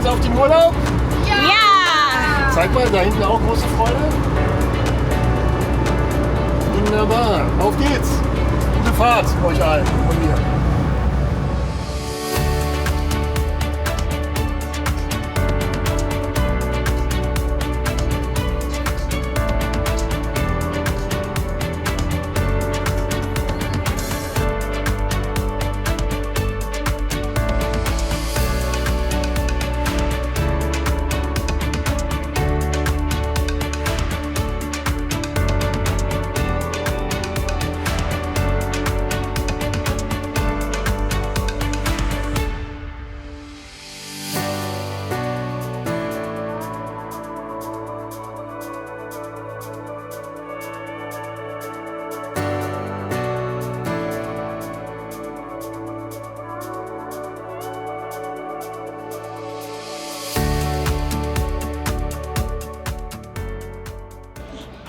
uns auf den Urlaub? Ja! Zeig mal, da hinten auch große Freude. Wunderbar. Auf geht's. Gute Fahrt euch allen von mir.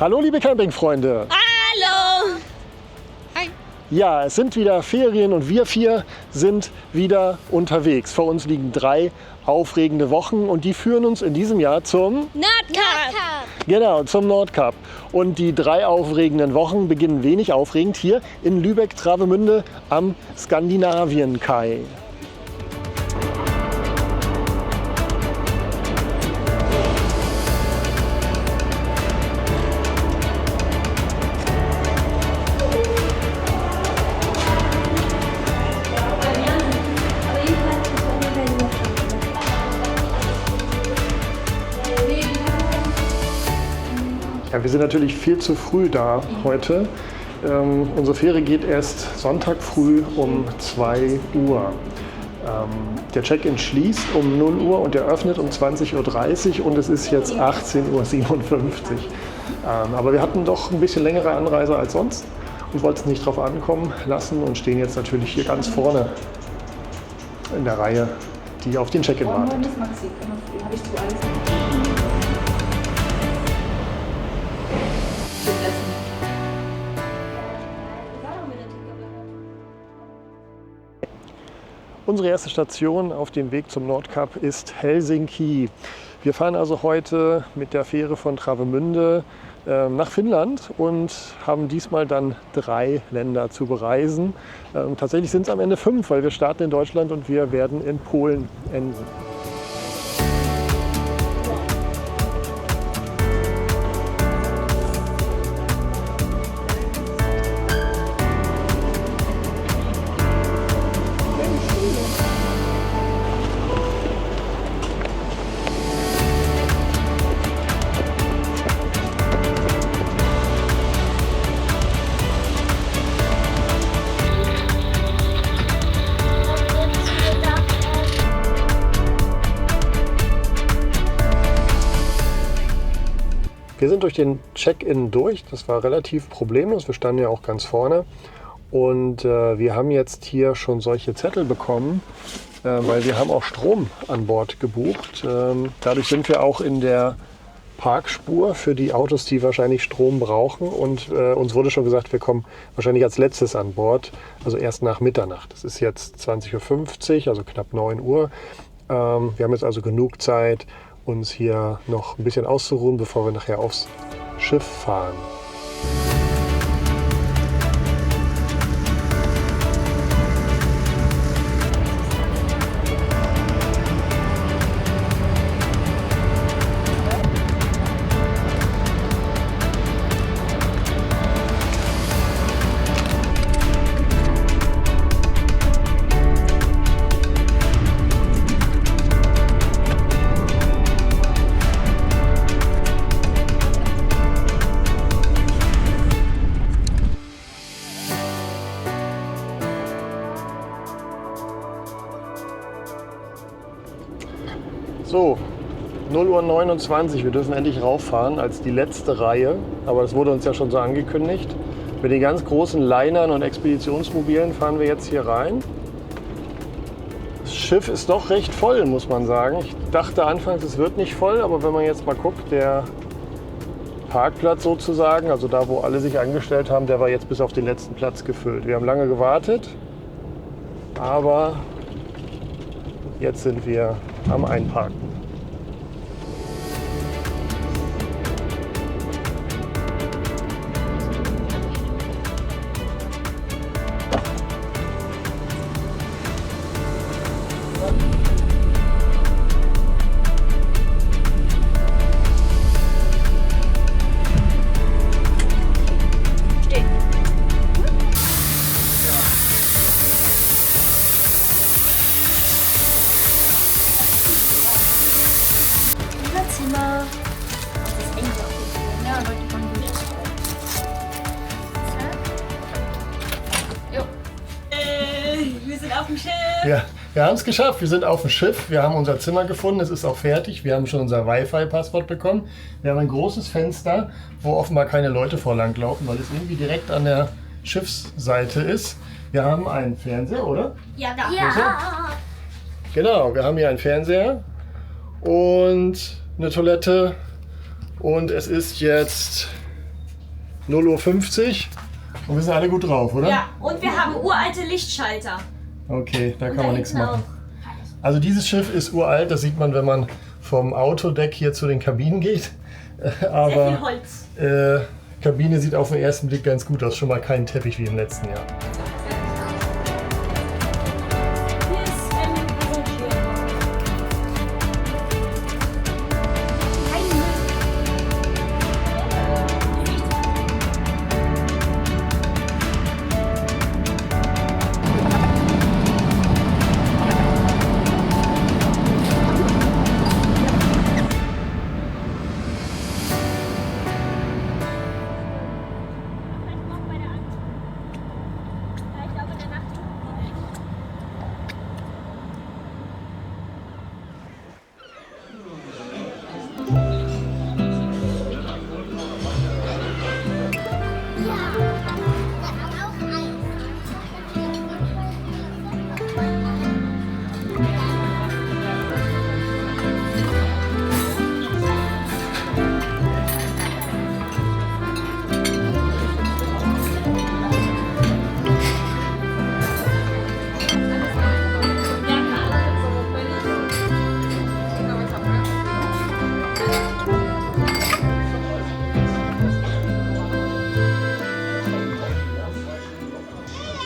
Hallo liebe Campingfreunde. Hallo! Hi! Ja, es sind wieder Ferien und wir 4 sind wieder unterwegs. Vor uns liegen 3 aufregende Wochen und die führen uns in diesem Jahr zum Nordkap! Genau, zum Nordkap. Und die 3 aufregenden Wochen beginnen wenig aufregend hier in Lübeck-Travemünde am Skandinavien-Kai. Ja, wir sind natürlich viel zu früh da heute. Unsere Fähre geht erst Sonntag früh um 2 Uhr. Der Check-in schließt um 0 Uhr und er öffnet um 20.30 Uhr und es ist jetzt 18.57 Uhr. Aber wir hatten doch ein bisschen längere Anreise als sonst und wollten es nicht drauf ankommen lassen und stehen jetzt natürlich hier ganz vorne in der Reihe, die auf den Check-in wartet. Unsere erste Station auf dem Weg zum Nordkap ist Helsinki. Wir fahren also heute mit der Fähre von Travemünde nach Finnland und haben diesmal dann 3 Länder zu bereisen. Tatsächlich sind es am Ende 5, weil wir starten in Deutschland und wir werden in Polen enden. Wir sind durch den Check-in durch, das war relativ problemlos, wir standen ja auch ganz vorne und wir haben jetzt hier schon solche Zettel bekommen, weil wir haben auch Strom an Bord gebucht. Dadurch sind wir auch in der Parkspur für die Autos, die wahrscheinlich Strom brauchen und uns wurde schon gesagt, wir kommen wahrscheinlich als letztes an Bord, also erst nach Mitternacht. Das ist jetzt 20.50 Uhr, also knapp 9 Uhr. Wir haben jetzt also genug Zeit, uns hier noch ein bisschen auszuruhen, bevor wir nachher aufs Schiff fahren. So, 0:29 Uhr, wir dürfen endlich rauffahren als die letzte Reihe, aber das wurde uns ja schon so angekündigt. Mit den ganz großen Linern und Expeditionsmobilen fahren wir jetzt hier rein. Das Schiff ist doch recht voll, muss man sagen. Ich dachte anfangs, es wird nicht voll, aber wenn man jetzt mal guckt, der Parkplatz sozusagen, also da, wo alle sich angestellt haben, der war jetzt bis auf den letzten Platz gefüllt. Wir haben lange gewartet, aber Jetzt sind wir am Einparken. Zimmer. Das ist eng, glaube ich. Ja, Leute kommen durch. Jo. Wir sind auf dem Schiff. Ja, wir haben es geschafft. Wir sind auf dem Schiff. Wir haben unser Zimmer gefunden. Es ist auch fertig. Wir haben schon unser Wi-Fi-Passwort bekommen. Wir haben ein großes Fenster, wo offenbar keine Leute vorlang laufen, weil es irgendwie direkt an der Schiffsseite ist. Wir haben einen Fernseher, oder? Ja, da. Ja. Genau, wir haben hier einen Fernseher und eine Toilette und es ist jetzt 0:50 Uhr und wir sind alle gut drauf, oder? Ja, und wir haben uralte Lichtschalter. Okay, da Und kann da man nichts hinten machen. Also dieses Schiff ist uralt, das sieht man, wenn man vom Autodeck hier zu den Kabinen geht. Sehr viel Holz. Kabine sieht auf den ersten Blick ganz gut aus, schon mal kein Teppich wie im letzten Jahr. Hier ist Passagier.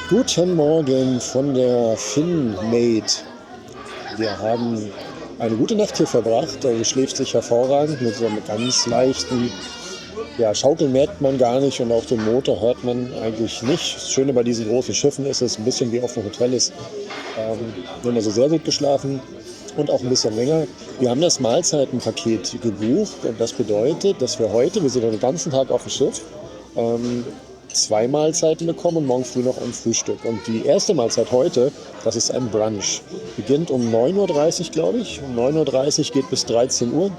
Guten Morgen von der FinMate. Wir haben eine gute Nacht hier verbracht. Also schläft sich hervorragend mit so einem ganz leichten Schaukeln merkt man gar nicht und auch den Motor hört man eigentlich nicht. Das Schöne bei diesen großen Schiffen ist, es ein bisschen wie auf dem Hotel ist. Wir haben also sehr gut geschlafen und auch ein bisschen länger. Wir haben das Mahlzeitenpaket gebucht und das bedeutet, dass wir heute, wir sind den ganzen Tag auf dem Schiff, 2 Mahlzeiten bekommen und morgen früh noch ein Frühstück. Und die erste Mahlzeit heute, das ist ein Brunch. Beginnt um 9:30 Uhr, glaube ich. Um 9:30 Uhr geht bis 13 Uhr.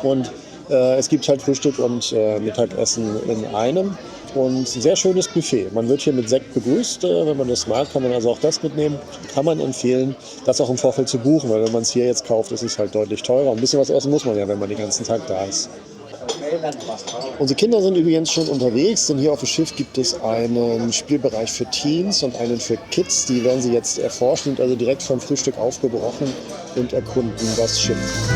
Und es gibt halt Frühstück und Mittagessen in einem. Und ein sehr schönes Buffet. Man wird hier mit Sekt begrüßt. Wenn man das mag, kann man also auch das mitnehmen. Kann man empfehlen, das auch im Vorfeld zu buchen, weil wenn man es hier jetzt kauft, ist es halt deutlich teurer. Ein bisschen was essen muss man ja, wenn man den ganzen Tag da ist. Unsere Kinder sind übrigens schon unterwegs, denn hier auf dem Schiff gibt es einen Spielbereich für Teens und einen für Kids. Die werden sie jetzt erforschen und also direkt vom Frühstück aufgebrochen und erkunden das Schiff.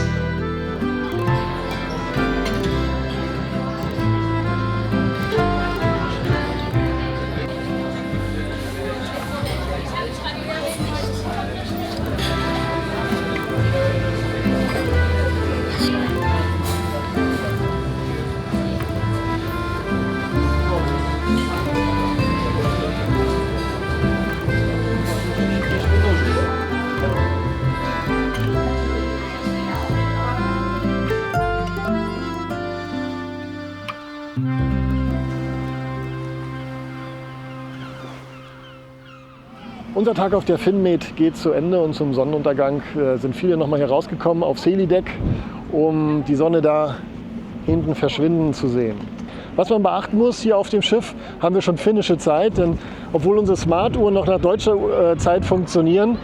Unser Tag auf der FinMate geht zu Ende und zum Sonnenuntergang sind viele nochmal hier rausgekommen aufs Helideck, um die Sonne da hinten verschwinden zu sehen. Was man beachten muss, hier auf dem Schiff haben wir schon finnische Zeit, denn obwohl unsere Smartuhren noch nach deutscher Zeit funktionieren,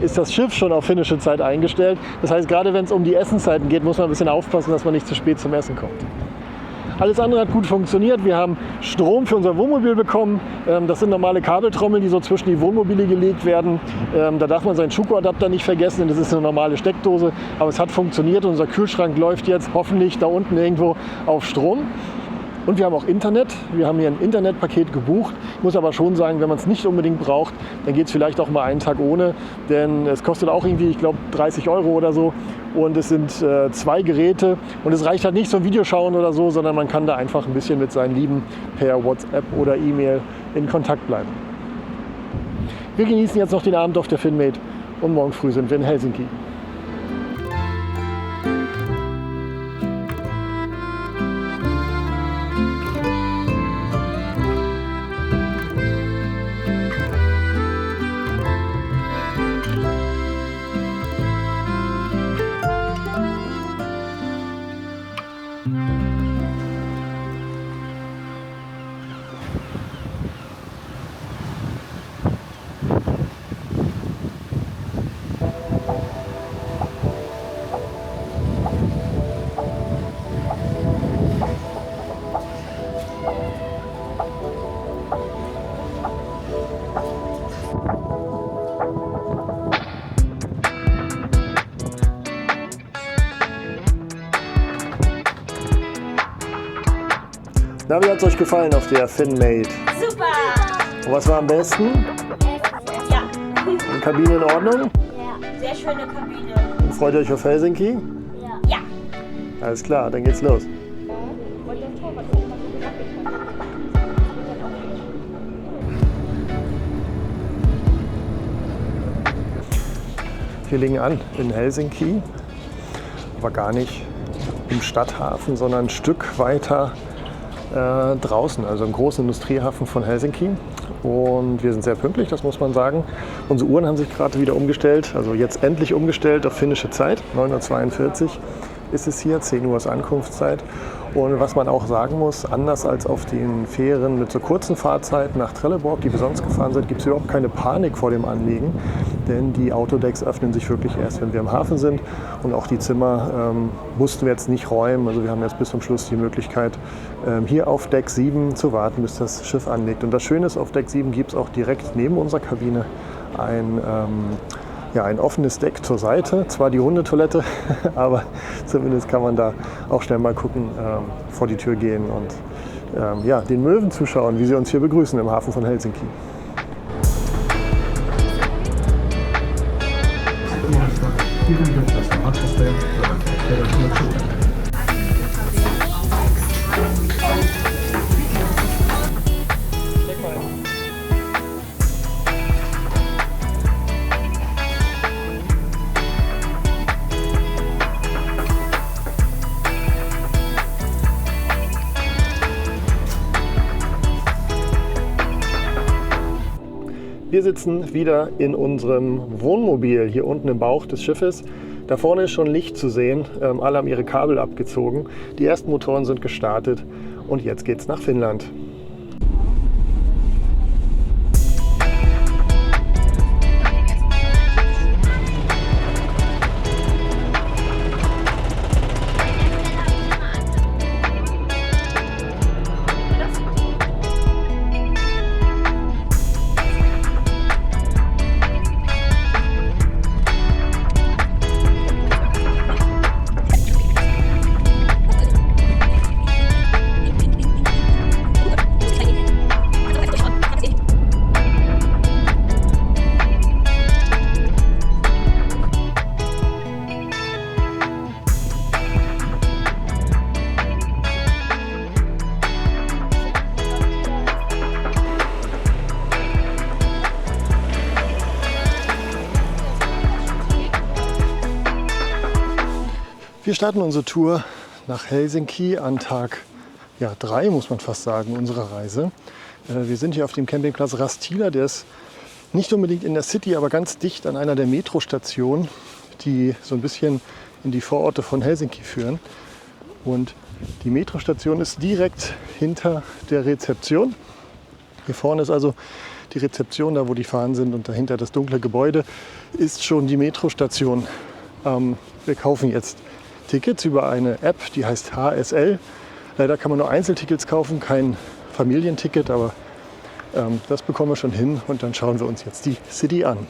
ist das Schiff schon auf finnische Zeit eingestellt. Das heißt, gerade wenn es um die Essenszeiten geht, muss man ein bisschen aufpassen, dass man nicht zu spät zum Essen kommt. Alles andere hat gut funktioniert. Wir haben Strom für unser Wohnmobil bekommen. Das sind normale Kabeltrommeln, die so zwischen die Wohnmobile gelegt werden. Da darf man seinen Schuko-Adapter nicht vergessen, denn das ist eine normale Steckdose. Aber es hat funktioniert. Unser Kühlschrank läuft jetzt hoffentlich da unten irgendwo auf Strom. Und wir haben auch Internet. Wir haben hier ein Internetpaket gebucht. Ich muss aber schon sagen, wenn man es nicht unbedingt braucht, dann geht es vielleicht auch mal einen Tag ohne. Denn es kostet auch irgendwie, ich glaube, 30 € oder so. Und es sind 2 Geräte. Und es reicht halt nicht zum Videoschauen oder so, sondern man kann da einfach ein bisschen mit seinen Lieben per WhatsApp oder E-Mail in Kontakt bleiben. Wir genießen jetzt noch den Abend auf der FinMate. Und morgen früh sind wir in Helsinki. Na, wie hat es euch gefallen auf der FinMate? Super! Und was war am besten? Ja. Die Kabine in Ordnung? Ja. Sehr schöne Kabine. Und freut ihr euch auf Helsinki? Ja. Alles klar, dann geht's los. Wir legen an in Helsinki, aber gar nicht im Stadthafen, sondern ein Stück weiter draußen, also im großen Industriehafen von Helsinki. Und wir sind sehr pünktlich, das muss man sagen. Unsere Uhren haben sich gerade wieder umgestellt, also jetzt endlich umgestellt auf finnische Zeit. 9:42 Uhr ist es hier, 10 Uhr ist Ankunftszeit. Und was man auch sagen muss, anders als auf den Fähren mit so kurzen Fahrzeiten nach Trelleborg, die wir sonst gefahren sind, gibt es überhaupt keine Panik vor dem Anlegen. Denn die Autodecks öffnen sich wirklich erst, wenn wir im Hafen sind. Und auch die Zimmer mussten wir jetzt nicht räumen. Also wir haben jetzt bis zum Schluss die Möglichkeit, hier auf Deck 7 zu warten, bis das Schiff anlegt. Und das Schöne ist, auf Deck 7 gibt es auch direkt neben unserer Kabine ein offenes Deck zur Seite. Zwar die Hundetoilette, aber zumindest kann man da auch schnell mal gucken, vor die Tür gehen und den Möwen zuschauen, wie sie uns hier begrüßen im Hafen von Helsinki. Wir sitzen wieder in unserem Wohnmobil hier unten im Bauch des Schiffes. Da vorne ist schon Licht zu sehen. Alle haben ihre Kabel abgezogen. Die ersten Motoren sind gestartet und jetzt geht's nach Finnland. Wir starten unsere Tour nach Helsinki an Tag 3, muss man fast sagen, unserer Reise. Wir sind hier auf dem Campingplatz Rastila, der ist nicht unbedingt in der City, aber ganz dicht an einer der Metrostationen, die so ein bisschen in die Vororte von Helsinki führen. Und die Metrostation ist direkt hinter der Rezeption. Hier vorne ist also die Rezeption, da wo die Fahnen sind, und dahinter das dunkle Gebäude ist schon die Metrostation. Wir kaufen jetzt Tickets über eine App, die heißt HSL. Leider kann man nur Einzeltickets kaufen, kein Familienticket, aber das bekommen wir schon hin und dann schauen wir uns jetzt die City an.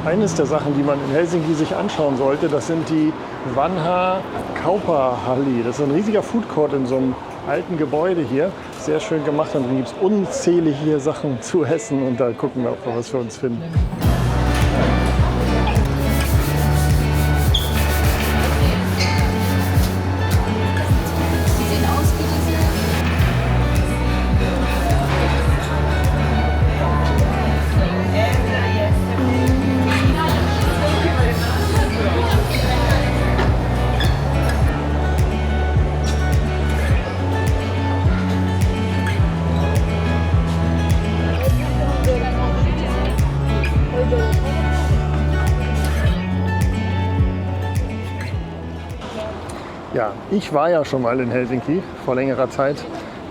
Eines der Sachen, die man in Helsinki sich anschauen sollte, das sind die Vanha Kauppahalli. Das ist ein riesiger Food Court in so einem alten Gebäude hier. Sehr schön gemacht und dann gibt es unzählige Sachen zu essen und da gucken wir, ob wir was für uns finden. Ja, ich war ja schon mal in Helsinki vor längerer Zeit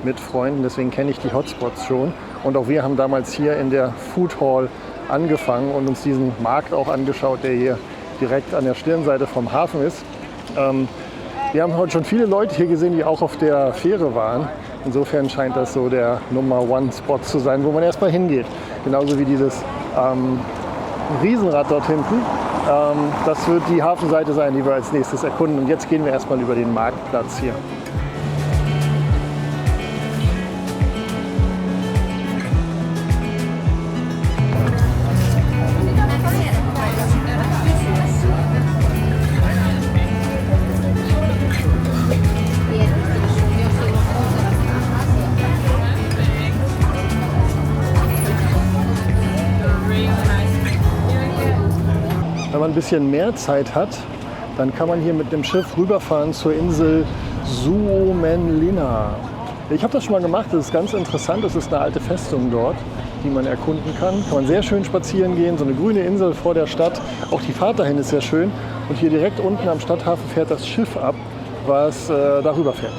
mit Freunden, deswegen kenne ich die Hotspots schon. Und auch wir haben damals hier in der Food Hall angefangen und uns diesen Markt auch angeschaut, der hier direkt an der Stirnseite vom Hafen ist. Wir haben heute schon viele Leute hier gesehen, die auch auf der Fähre waren. Insofern scheint das so der Nummer-1-Spot zu sein, wo man erstmal hingeht. Genauso wie dieses Riesenrad dort hinten. Das wird die Hafenseite sein, die wir als nächstes erkunden. Und jetzt gehen wir erstmal über den Marktplatz hier. Wenn man ein bisschen mehr Zeit hat, dann kann man hier mit dem Schiff rüberfahren zur Insel Suomenlinna. Ich habe das schon mal gemacht, das ist ganz interessant. Das ist eine alte Festung dort, die man erkunden kann. Kann man sehr schön spazieren gehen, so eine grüne Insel vor der Stadt. Auch die Fahrt dahin ist sehr schön. Und hier direkt unten am Stadthafen fährt das Schiff ab, was darüber fährt.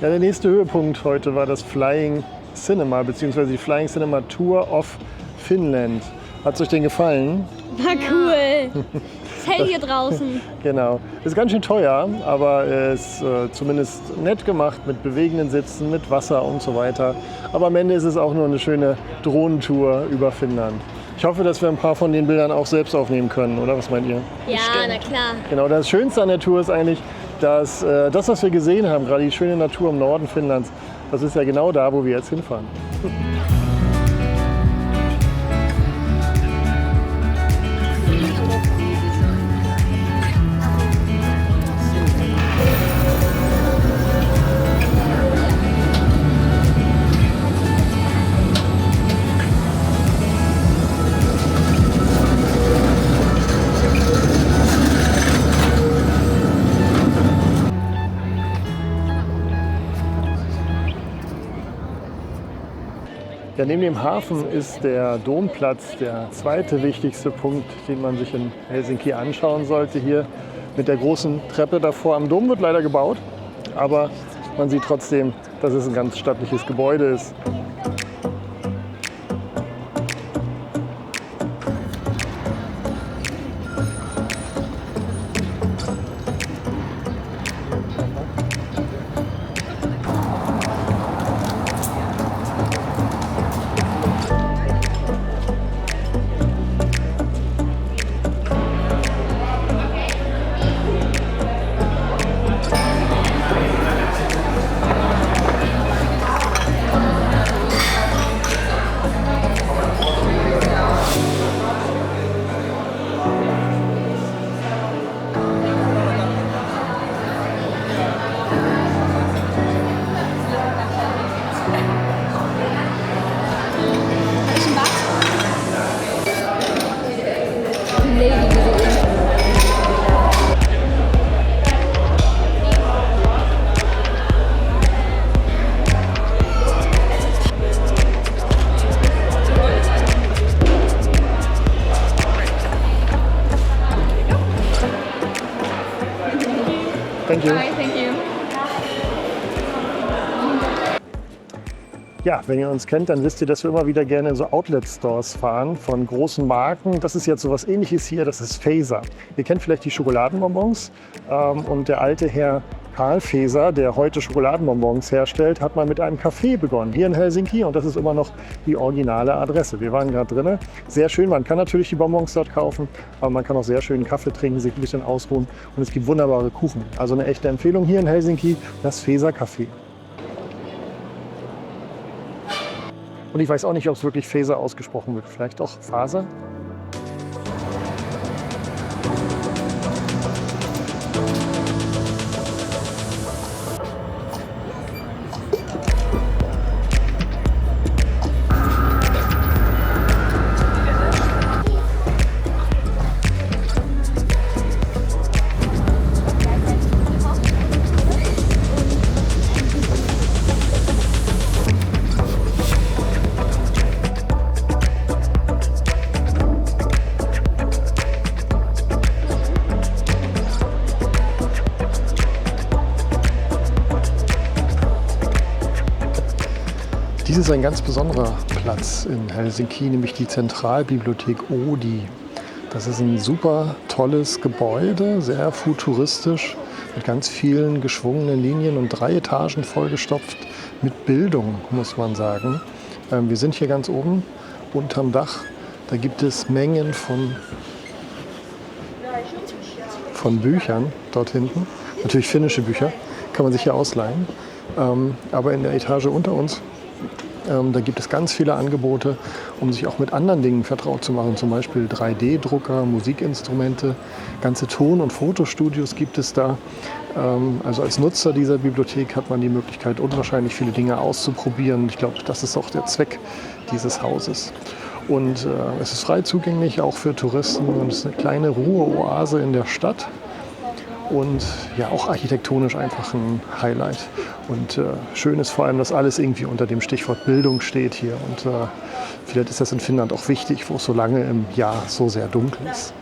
Ja, der nächste Höhepunkt heute war das Flying Cinema, beziehungsweise die Flying Cinema Tour of Finland. Hat es euch denn gefallen? War cool. Ist hell hier draußen. Genau. Ist ganz schön teuer, aber ist zumindest nett gemacht mit bewegenden Sitzen, mit Wasser und so weiter. Aber am Ende ist es auch nur eine schöne Drohnentour über Finnland. Ich hoffe, dass wir ein paar von den Bildern auch selbst aufnehmen können, oder? Was meint ihr? Ja, na klar. Genau, das Schönste an der Tour ist eigentlich, dass das, was wir gesehen haben, gerade die schöne Natur im Norden Finnlands, das ist ja genau da, wo wir jetzt hinfahren. Ja, neben dem Hafen ist der Domplatz der zweite wichtigste Punkt, den man sich in Helsinki anschauen sollte. Hier mit der großen Treppe davor. Am Dom wird leider gebaut, aber man sieht trotzdem, dass es ein ganz stattliches Gebäude ist. Thank you. Bye, thank you. Ja, wenn ihr uns kennt, dann wisst ihr, dass wir immer wieder gerne in so Outlet-Stores fahren von großen Marken. Das ist jetzt so was Ähnliches hier, das ist Faser. Ihr kennt vielleicht die Schokoladenbonbons und der alte Herr Karl Faeser, der heute Schokoladenbonbons herstellt, hat mal mit einem Café begonnen, hier in Helsinki, und das ist immer noch die originale Adresse. Wir waren gerade drin. Sehr schön, man kann natürlich die Bonbons dort kaufen, aber man kann auch sehr schön Kaffee trinken, sich ein bisschen ausruhen, und es gibt wunderbare Kuchen. Also eine echte Empfehlung hier in Helsinki, das Faeser Café. Und ich weiß auch nicht, ob es wirklich Faser ausgesprochen wird. Vielleicht auch Faser? Dies ist ein ganz besonderer Platz in Helsinki, nämlich die Zentralbibliothek Oodi. Das ist ein super tolles Gebäude, sehr futuristisch, mit ganz vielen geschwungenen Linien und 3 Etagen vollgestopft mit Bildung, muss man sagen. Wir sind hier ganz oben unterm Dach. Da gibt es Mengen von Büchern dort hinten. Natürlich finnische Bücher, kann man sich hier ausleihen. Aber in der Etage unter uns, da gibt es ganz viele Angebote, um sich auch mit anderen Dingen vertraut zu machen. Zum Beispiel 3D-Drucker, Musikinstrumente, ganze Ton- und Fotostudios gibt es da. Also als Nutzer dieser Bibliothek hat man die Möglichkeit, unwahrscheinlich viele Dinge auszuprobieren. Ich glaube, das ist auch der Zweck dieses Hauses. Und es ist frei zugänglich, auch für Touristen. Und es ist eine kleine Ruheoase in der Stadt. Und ja, auch architektonisch einfach ein Highlight. Und schön ist vor allem, dass alles irgendwie unter dem Stichwort Bildung steht hier. Und vielleicht ist das in Finnland auch wichtig, wo es so lange im Jahr so sehr dunkel ist.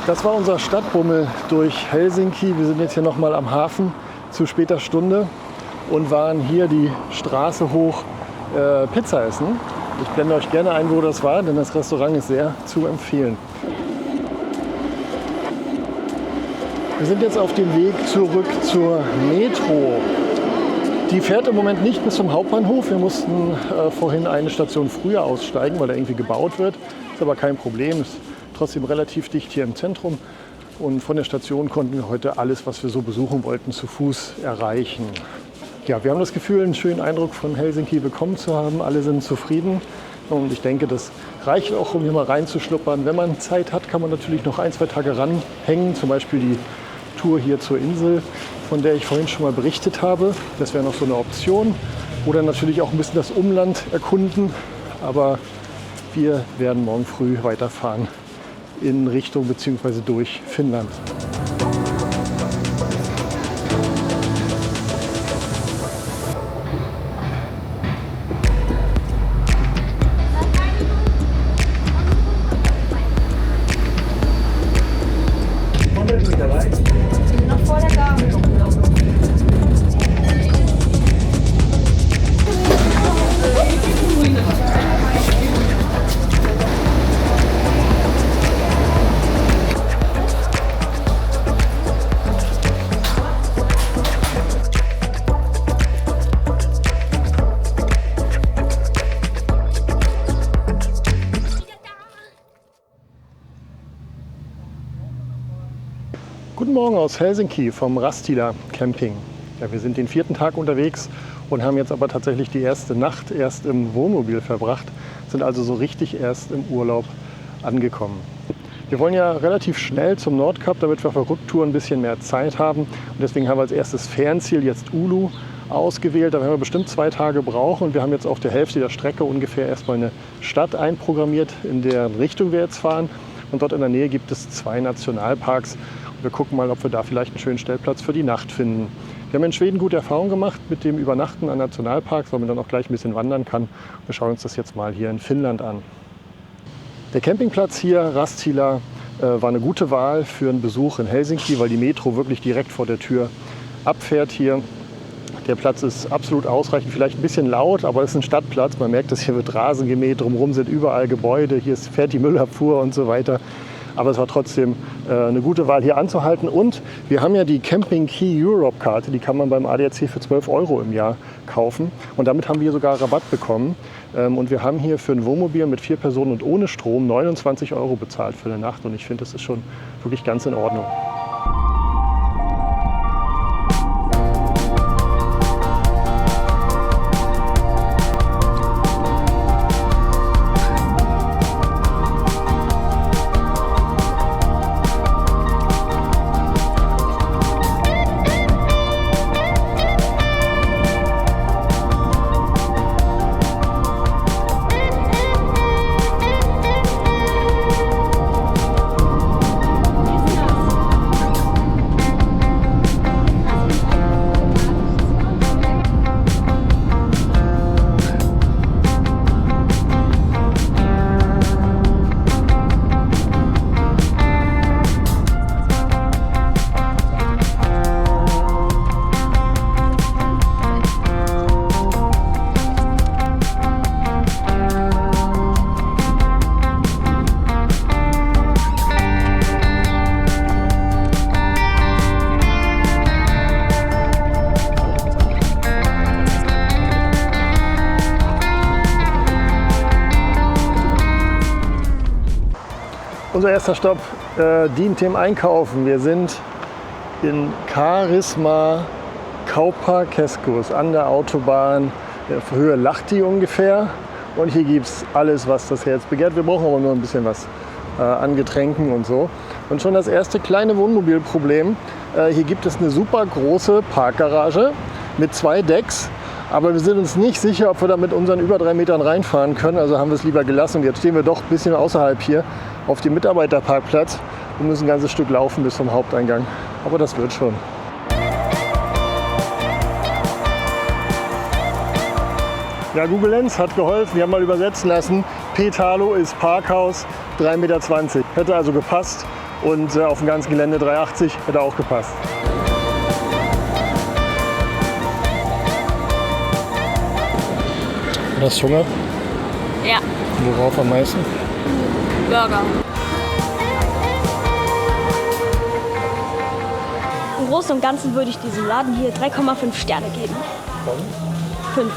Das war unser Stadtbummel durch Helsinki. Wir sind jetzt hier nochmal am Hafen zu später Stunde und waren hier die Straße hoch Pizza essen. Ich blende euch gerne ein, wo das war, denn das Restaurant ist sehr zu empfehlen. Wir sind jetzt auf dem Weg zurück zur Metro. Die fährt im Moment nicht bis zum Hauptbahnhof. Wir mussten vorhin eine Station früher aussteigen, weil da irgendwie gebaut wird. Ist aber kein Problem. Ist trotzdem relativ dicht hier im Zentrum. Und von der Station konnten wir heute alles, was wir so besuchen wollten, zu Fuß erreichen. Ja, wir haben das Gefühl, einen schönen Eindruck von Helsinki bekommen zu haben. Alle sind zufrieden. Und ich denke, das reicht auch, um hier mal reinzuschnuppern. Wenn man Zeit hat, kann man natürlich noch 1, 2 Tage ranhängen. Zum Beispiel die Tour hier zur Insel, von der ich vorhin schon mal berichtet habe. Das wäre noch so eine Option. Oder natürlich auch ein bisschen das Umland erkunden. Aber wir werden morgen früh weiterfahren in Richtung bzw. durch Finnland. aus Helsinki vom Rastila Camping. Ja, wir sind den 4. Tag unterwegs und haben jetzt aber tatsächlich die erste Nacht erst im Wohnmobil verbracht, sind also so richtig erst im Urlaub angekommen. Wir wollen ja relativ schnell zum Nordkap, damit wir auf der Rücktour ein bisschen mehr Zeit haben. Und deswegen haben wir als erstes Fernziel jetzt Oulu ausgewählt. Da werden wir bestimmt 2 Tage brauchen. Und wir haben jetzt auf der Hälfte der Strecke ungefähr erstmal eine Stadt einprogrammiert, in deren Richtung wir jetzt fahren. Und dort in der Nähe gibt es 2 Nationalparks. Und wir gucken mal, ob wir da vielleicht einen schönen Stellplatz für die Nacht finden. Wir haben in Schweden gute Erfahrungen gemacht mit dem Übernachten an Nationalparks, weil man dann auch gleich ein bisschen wandern kann. Wir schauen uns das jetzt mal hier in Finnland an. Der Campingplatz hier, Rastila, war eine gute Wahl für einen Besuch in Helsinki, weil die Metro wirklich direkt vor der Tür abfährt hier. Der Platz ist absolut ausreichend, vielleicht ein bisschen laut, aber es ist ein Stadtplatz. Man merkt, dass hier wird Rasen gemäht, drumherum sind überall Gebäude, hier fährt die Müllabfuhr und so weiter. Aber es war trotzdem eine gute Wahl, hier anzuhalten. Und wir haben ja die Camping Key Europe Karte, die kann man beim ADAC für 12 € im Jahr kaufen. Und damit haben wir sogar Rabatt bekommen. Und wir haben hier für ein Wohnmobil mit 4 Personen und ohne Strom 29 € bezahlt für eine Nacht. Und ich finde, das ist schon wirklich ganz in Ordnung. Unser erster Stopp dient dem Einkaufen. Wir sind in Karisma Kauppakeskus an der Autobahn, Höhe Lahti ungefähr. Und hier gibt es alles, was das Herz begehrt. Wir brauchen aber nur ein bisschen was an Getränken und so. Und schon das erste kleine Wohnmobilproblem. Hier gibt es eine super große Parkgarage mit 2 Decks. Aber wir sind uns nicht sicher, ob wir da mit unseren über 3 Metern reinfahren können. Also haben wir es lieber gelassen. Und jetzt stehen wir doch ein bisschen außerhalb hier auf dem Mitarbeiterparkplatz und müssen ein ganzes Stück laufen bis zum Haupteingang. Aber das wird schon. Ja, Google Lens hat geholfen. Wir haben mal übersetzen lassen. Petalo ist Parkhaus 3,20 Meter. Hätte also gepasst. Und auf dem ganzen Gelände 3,80 hätte auch gepasst. Hast du Hunger? Ja. Worauf am meisten? Burger. Im Großen und Ganzen würde ich diesem Laden hier 3,5 Sterne geben. Von? 5.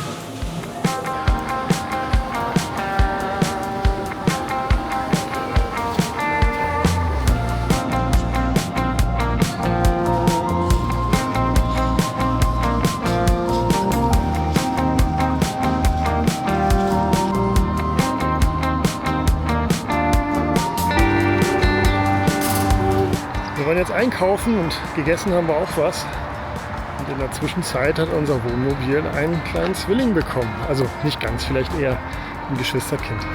Wir waren jetzt einkaufen und gegessen haben wir auch was. Und in der Zwischenzeit hat unser Wohnmobil einen kleinen Zwilling bekommen. Also nicht ganz, vielleicht eher ein Geschwisterkind.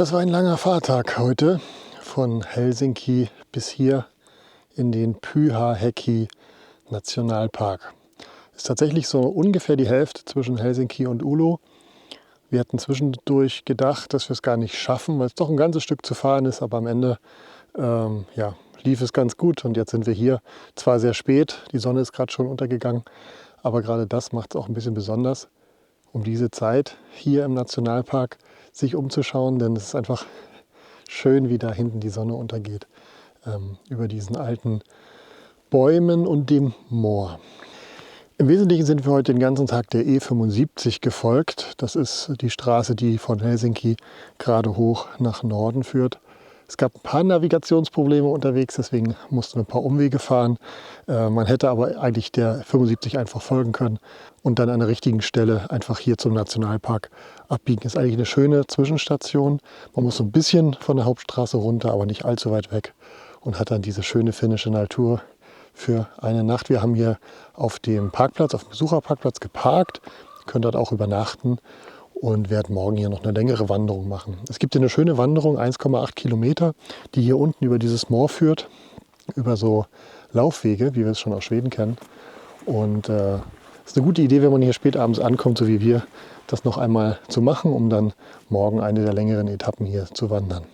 Das war ein langer Fahrtag heute von Helsinki bis hier in den Pyhäjoki Nationalpark. Ist tatsächlich so ungefähr die Hälfte zwischen Helsinki und Oulu. Wir hatten zwischendurch gedacht, dass wir es gar nicht schaffen, weil es doch ein ganzes Stück zu fahren ist, aber am Ende lief es ganz gut und jetzt sind wir hier. Zwar sehr spät, die Sonne ist gerade schon untergegangen, aber gerade das macht es auch ein bisschen besonders, um diese Zeit hier im Nationalpark sich umzuschauen, denn es ist einfach schön, wie da hinten die Sonne untergeht, über diesen alten Bäumen und dem Moor. Im Wesentlichen sind wir heute den ganzen Tag der E75 gefolgt. Das ist die Straße, die von Helsinki gerade hoch nach Norden führt. Es gab ein paar Navigationsprobleme unterwegs, deswegen mussten wir ein paar Umwege fahren. Man hätte aber eigentlich der 75 einfach folgen können und dann an der richtigen Stelle einfach hier zum Nationalpark abbiegen. Ist eigentlich eine schöne Zwischenstation. Man muss so ein bisschen von der Hauptstraße runter, aber nicht allzu weit weg und hat dann diese schöne finnische Natur für eine Nacht. Wir haben hier auf dem Parkplatz, auf dem Besucherparkplatz geparkt, können dort auch übernachten und werden morgen hier noch eine längere Wanderung machen. Es gibt hier eine schöne Wanderung, 1,8 Kilometer, die hier unten über dieses Moor führt, über so Laufwege, wie wir es schon aus Schweden kennen. Und es ist eine gute Idee, wenn man hier spät abends ankommt, so wie wir, das noch einmal zu machen, um dann morgen eine der längeren Etappen hier zu wandern.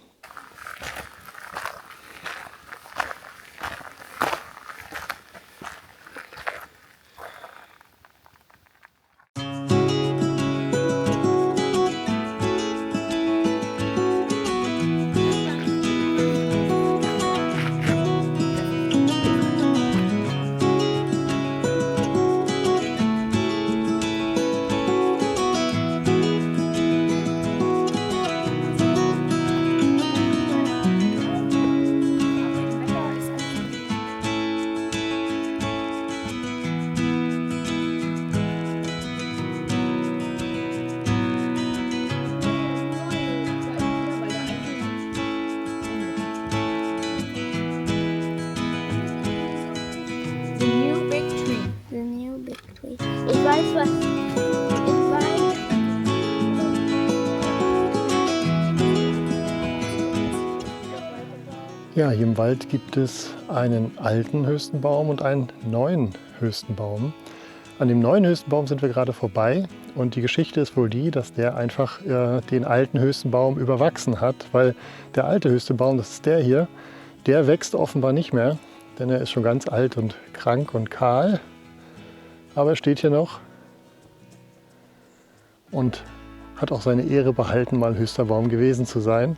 Ich weiß was. Ich weiß. Ja, hier im Wald gibt es einen alten Hürstenbaum und einen neuen Hürstenbaum. An dem neuen Hürstenbaum sind wir gerade vorbei und die Geschichte ist wohl die, dass der einfach den alten Hürstenbaum überwachsen hat, weil der alte Hürstenbaum, das ist der hier, der wächst offenbar nicht mehr, denn er ist schon ganz alt und krank und kahl. Aber er steht hier noch und hat auch seine Ehre behalten, mal höchster Baum gewesen zu sein.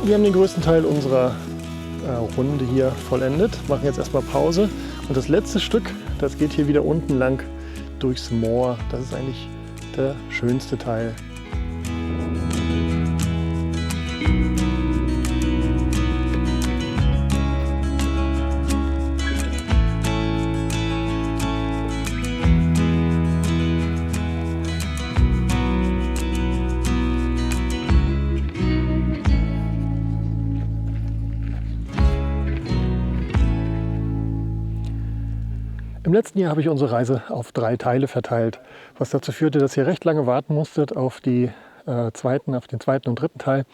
Wir haben den größten Teil unserer Runde hier vollendet, machen jetzt erstmal Pause und das letzte Stück, das geht hier wieder unten lang durchs Moor. Das ist eigentlich der schönste Teil. Im letzten Jahr habe ich unsere Reise auf 3 Teile verteilt, was dazu führte, dass ihr recht lange warten musstet auf den zweiten und dritten Teil.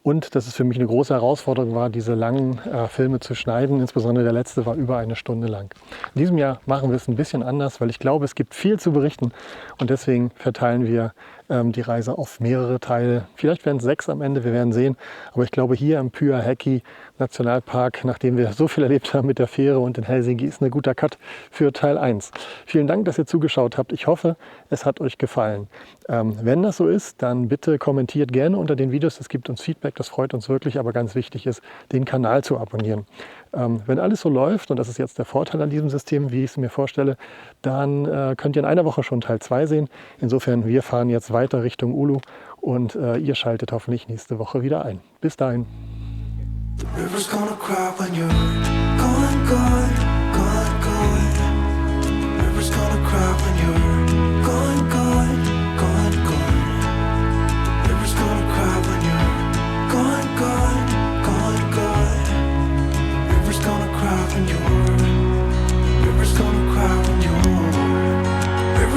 Und dass es für mich eine große Herausforderung war, diese langen Filme zu schneiden. Insbesondere der letzte war über 1 Stunde lang. In diesem Jahr machen wir es ein bisschen anders, weil ich glaube, es gibt viel zu berichten. Und deswegen verteilen wir die Reise auf mehrere Teile. Vielleicht werden es 6 am Ende, wir werden sehen. Aber ich glaube, hier im Pyhäjoki Nationalpark, nachdem wir so viel erlebt haben mit der Fähre und in Helsinki, ist ein guter Cut für Teil 1. Vielen Dank, dass ihr zugeschaut habt. Ich hoffe, es hat euch gefallen. Wenn das so ist, dann bitte kommentiert gerne unter den Videos. Es gibt uns Feedback, das freut uns wirklich. Aber ganz wichtig ist, den Kanal zu abonnieren. Wenn alles so läuft, und das ist jetzt der Vorteil an diesem System, wie ich es mir vorstelle, dann könnt ihr in einer Woche schon Teil 2 sehen. Insofern, wir fahren jetzt weiter Richtung Oulu und ihr schaltet hoffentlich nächste Woche wieder ein. Bis dahin. The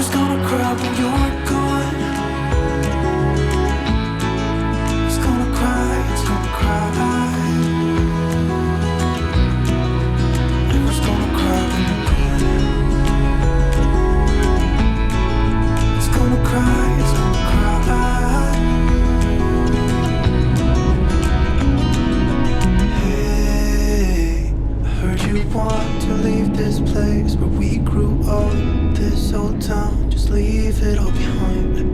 River's gonna cry when you're gone. It's gonna cry, it's gonna cry. River's gonna cry when you're gone. It's gonna cry, it's gonna cry. Hey, I heard you want to leave this place where we grew up. This old town, just leave it all behind.